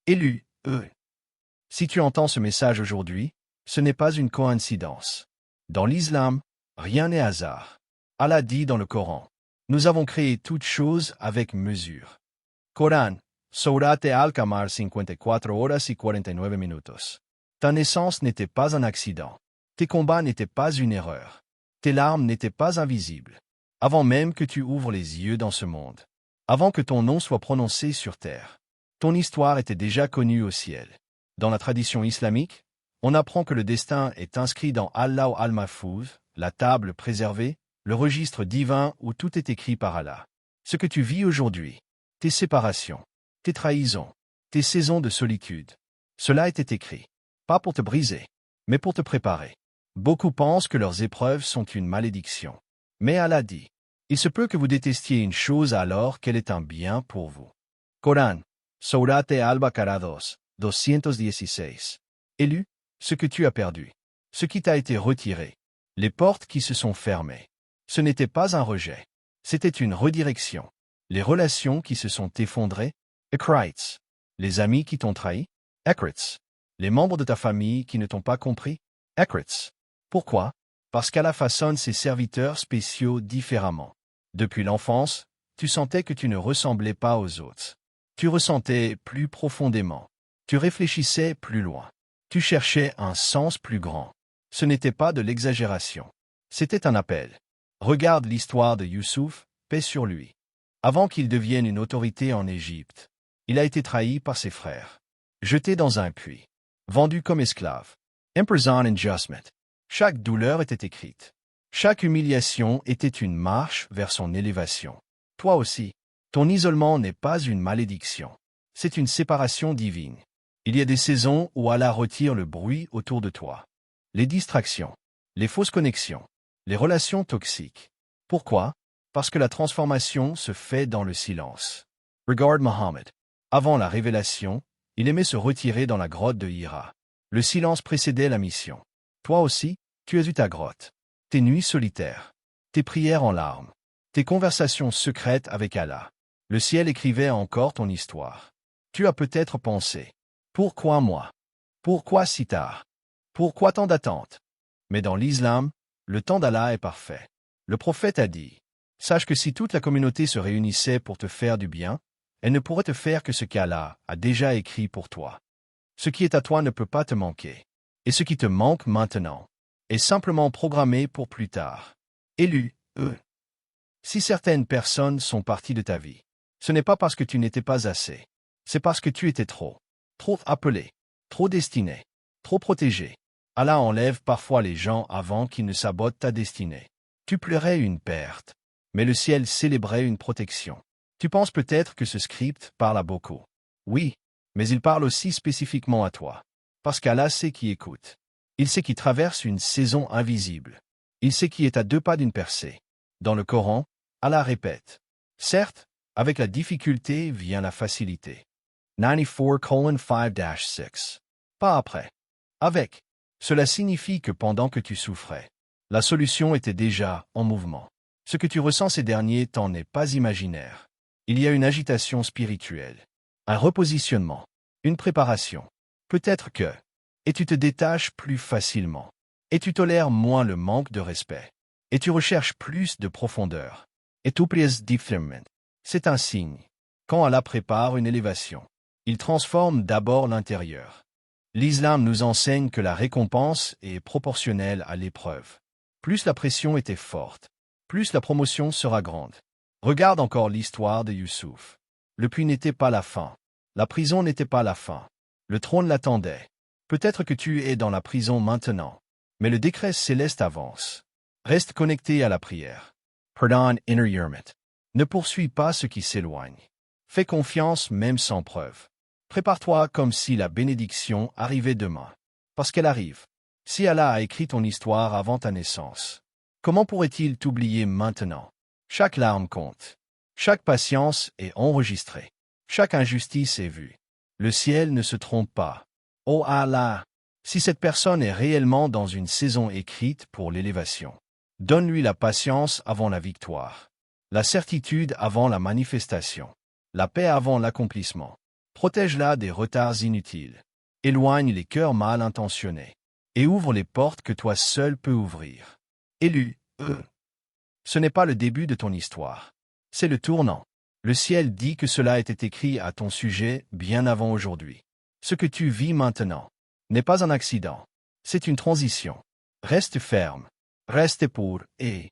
Élu, Si tu entends ce message aujourd'hui, ce n'est pas une coïncidence. Dans l'islam, rien n'est hasard. Allah dit dans le Coran, « Nous avons créé toutes choses avec mesure. » Coran, Surat Al-Qamar 54 horas y 49 minutos. Ta naissance n'était pas un accident. Tes combats n'étaient pas une erreur. Tes larmes n'étaient pas invisibles. Avant même que tu ouvres les yeux dans ce monde. Avant que ton nom soit prononcé sur terre. Ton histoire était déjà connue au ciel. Dans la tradition islamique, on apprend que le destin est inscrit dans Allah al-Mahfouz, la table préservée, le registre divin où tout est écrit par Allah. Ce que tu vis aujourd'hui, tes séparations, tes trahisons, tes saisons de solitude, cela était écrit. Pas pour te briser, mais pour te préparer. Beaucoup pensent que leurs épreuves sont une malédiction. Mais Allah dit, il se peut que vous détestiez une chose alors qu'elle est un bien pour vous. Coran, Surat Al-Baqarah 216. Élu, ce que tu as perdu, ce qui t'a été retiré, les portes qui se sont fermées. Ce n'était pas un rejet, c'était une redirection. Les relations qui se sont effondrées, Ekrites. Les amis qui t'ont trahi, Ekrites. Les membres de ta famille qui ne t'ont pas compris, Ekrites. Pourquoi? Parce qu'Allah façonne ses serviteurs spéciaux différemment. Depuis l'enfance, tu sentais que tu ne ressemblais pas aux autres. Tu ressentais plus profondément. Tu réfléchissais plus loin. Tu cherchais un sens plus grand. Ce n'était pas de l'exagération. C'était un appel. Regarde l'histoire de Youssouf, paix sur lui. Avant qu'il devienne une autorité en Égypte, il a été trahi par ses frères. Jeté dans un puits. Vendu comme esclave. Imprisoned injustment. Chaque douleur était écrite. Chaque humiliation était une marche vers son élévation. Toi aussi, ton isolement n'est pas une malédiction. C'est une séparation divine. Il y a des saisons où Allah retire le bruit autour de toi. Les distractions, les fausses connexions, les relations toxiques. Pourquoi? Parce que la transformation se fait dans le silence. Regarde Mohammed. Avant la révélation, il aimait se retirer dans la grotte de Hira. Le silence précédait la mission. Toi aussi, tu as eu ta grotte. Tes nuits solitaires. Tes prières en larmes. Tes conversations secrètes avec Allah. Le ciel écrivait encore ton histoire. Tu as peut-être pensé. Pourquoi moi? Pourquoi si tard? Pourquoi tant d'attente? Mais dans l'islam, le temps d'Allah est parfait. Le prophète a dit, sache que si toute la communauté se réunissait pour te faire du bien, elle ne pourrait te faire que ce qu'Allah a déjà écrit pour toi. Ce qui est à toi ne peut pas te manquer. Et ce qui te manque maintenant est simplement programmé pour plus tard. Élu, Si certaines personnes sont parties de ta vie, ce n'est pas parce que tu n'étais pas assez. C'est parce que tu étais trop appelé, trop destiné, trop protégé. Allah enlève parfois les gens avant qu'ils ne sabotent ta destinée. Tu pleurais une perte, mais le ciel célébrait une protection. Tu penses peut-être que ce script parle à beaucoup. Oui, mais il parle aussi spécifiquement à toi. Parce qu'Allah sait qui écoute. Il sait qui traverse une saison invisible. Il sait qui est à 2 pas d'une percée. Dans le Coran, Allah répète. Certes, avec la difficulté vient la facilité. 94:5-6. Pas après. Avec. Cela signifie que pendant que tu souffrais, la solution était déjà en mouvement. Ce que tu ressens ces derniers temps n'est pas imaginaire. Il y a une agitation spirituelle, un repositionnement, une préparation. Peut-être que, et tu te détaches plus facilement, et tu tolères moins le manque de respect, et tu recherches plus de profondeur, et tu prises différemment. C'est un signe. Quand Allah prépare une élévation, il transforme d'abord l'intérieur. L'islam nous enseigne que la récompense est proportionnelle à l'épreuve. Plus la pression était forte, plus la promotion sera grande. Regarde encore l'histoire de Youssouf. Le puits n'était pas la fin. La prison n'était pas la fin. Le trône l'attendait. Peut-être que tu es dans la prison maintenant, mais le décret céleste avance. Reste connecté à la prière. Pardon inner yermit. Ne poursuis pas ce qui s'éloigne. Fais confiance même sans preuve. Prépare-toi comme si la bénédiction arrivait demain. Parce qu'elle arrive. Si Allah a écrit ton histoire avant ta naissance, comment pourrait-il t'oublier maintenant? Chaque larme compte. Chaque patience est enregistrée. Chaque injustice est vue. Le ciel ne se trompe pas. Oh Allah! Si cette personne est réellement dans une saison écrite pour l'élévation, donne-lui la patience avant la victoire, la certitude avant la manifestation, la paix avant l'accomplissement. Protège-la des retards inutiles. Éloigne les cœurs mal intentionnés. Et ouvre les portes que toi seul peux ouvrir. Élu, ce n'est pas le début de ton histoire. C'est le tournant. Le ciel dit que cela était écrit à ton sujet bien avant aujourd'hui. Ce que tu vis maintenant n'est pas un accident. C'est une transition. Reste ferme. Reste pour et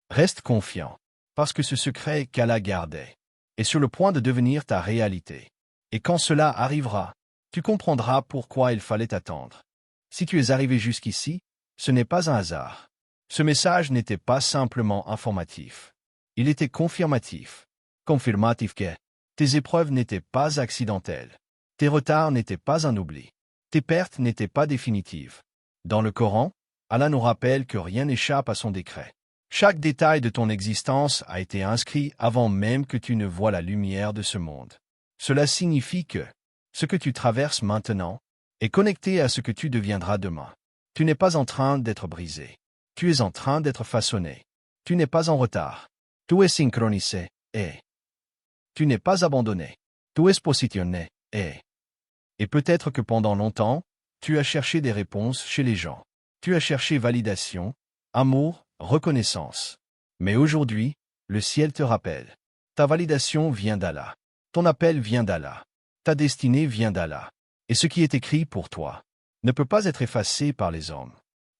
reste confiant. Parce que ce secret qu'Allah gardait est sur le point de devenir ta réalité. Et quand cela arrivera, tu comprendras pourquoi il fallait attendre. Si tu es arrivé jusqu'ici, ce n'est pas un hasard. Ce message n'était pas simplement informatif. Il était confirmatif. Confirmatif que tes épreuves n'étaient pas accidentelles. Tes retards n'étaient pas un oubli. Tes pertes n'étaient pas définitives. Dans le Coran, Allah nous rappelle que rien n'échappe à son décret. Chaque détail de ton existence a été inscrit avant même que tu ne vois la lumière de ce monde. Cela signifie que ce que tu traverses maintenant est connecté à ce que tu deviendras demain. Tu n'es pas en train d'être brisé. Tu es en train d'être façonné. Tu n'es pas en retard. Tu es synchronisé, et tu n'es pas abandonné. Tu es positionné, et peut-être que pendant longtemps, tu as cherché des réponses chez les gens. Tu as cherché validation, amour, reconnaissance. Mais aujourd'hui, le ciel te rappelle. Ta validation vient d'Allah. Ton appel vient d'Allah. Ta destinée vient d'Allah. Et ce qui est écrit pour toi ne peut pas être effacé par les hommes.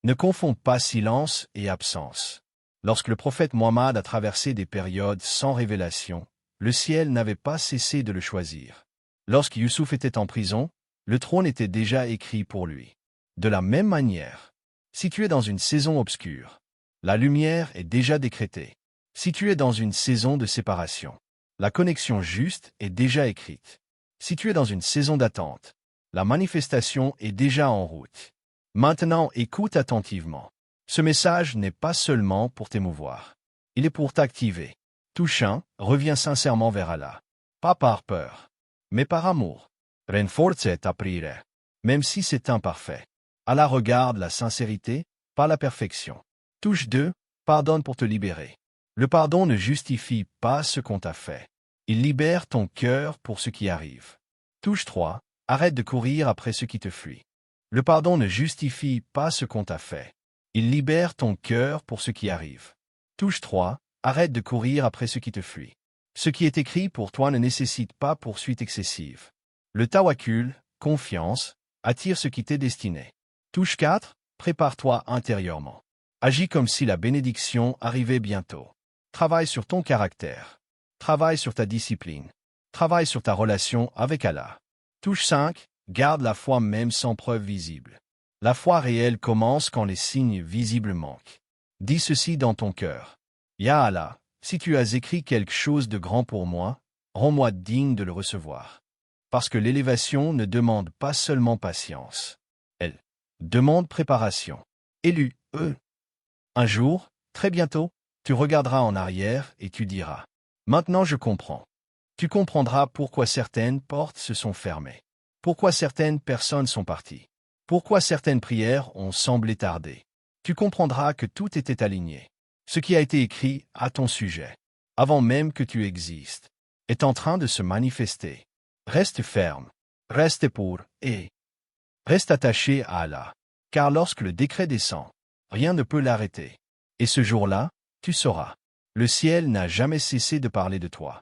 Ne confonds pas silence et absence. Lorsque le prophète Mohammed a traversé des périodes sans révélation, le ciel n'avait pas cessé de le choisir. Lorsque Youssouf était en prison, le trône était déjà écrit pour lui. De la même manière, si tu es dans une saison obscure, la lumière est déjà décrétée. Si tu es dans une saison de séparation, la connexion juste est déjà écrite. Si tu es dans une saison d'attente, la manifestation est déjà en route. Maintenant, écoute attentivement. Ce message n'est pas seulement pour t'émouvoir. Il est pour t'activer. Touche un, reviens sincèrement vers Allah. Pas par peur, mais par amour. Renforce ta prière, même si c'est imparfait. Allah regarde la sincérité, pas la perfection. Touche 2, pardonne pour te libérer. Le pardon ne justifie pas ce qu'on t'a fait. Il libère ton cœur pour ce qui arrive. Touche 3, arrête de courir après ce qui te fuit. Le pardon ne justifie pas ce qu'on t'a fait. Il libère ton cœur pour ce qui arrive. Touche 3, arrête de courir après ce qui te fuit. Ce qui est écrit pour toi ne nécessite pas poursuite excessive. Le tawakkul, confiance, attire ce qui t'est destiné. Touche 4, prépare-toi intérieurement. Agis comme si la bénédiction arrivait bientôt. Travaille sur ton caractère. Travaille sur ta discipline. Travaille sur ta relation avec Allah. Touche 5, garde la foi même sans preuve visible. La foi réelle commence quand les signes visibles manquent. Dis ceci dans ton cœur. Ya Allah, si tu as écrit quelque chose de grand pour moi, rends-moi digne de le recevoir. Parce que l'élévation ne demande pas seulement patience. Elle demande préparation. Élu, un jour, très bientôt, tu regarderas en arrière et tu diras. Maintenant je comprends. Tu comprendras pourquoi certaines portes se sont fermées. Pourquoi certaines personnes sont parties. Pourquoi certaines prières ont semblé tarder. Tu comprendras que tout était aligné. Ce qui a été écrit à ton sujet, avant même que tu existes, est en train de se manifester. Reste ferme, reste pour et reste attaché à Allah. Car lorsque le décret descend, rien ne peut l'arrêter. Et ce jour-là, tu sauras. Le ciel n'a jamais cessé de parler de toi.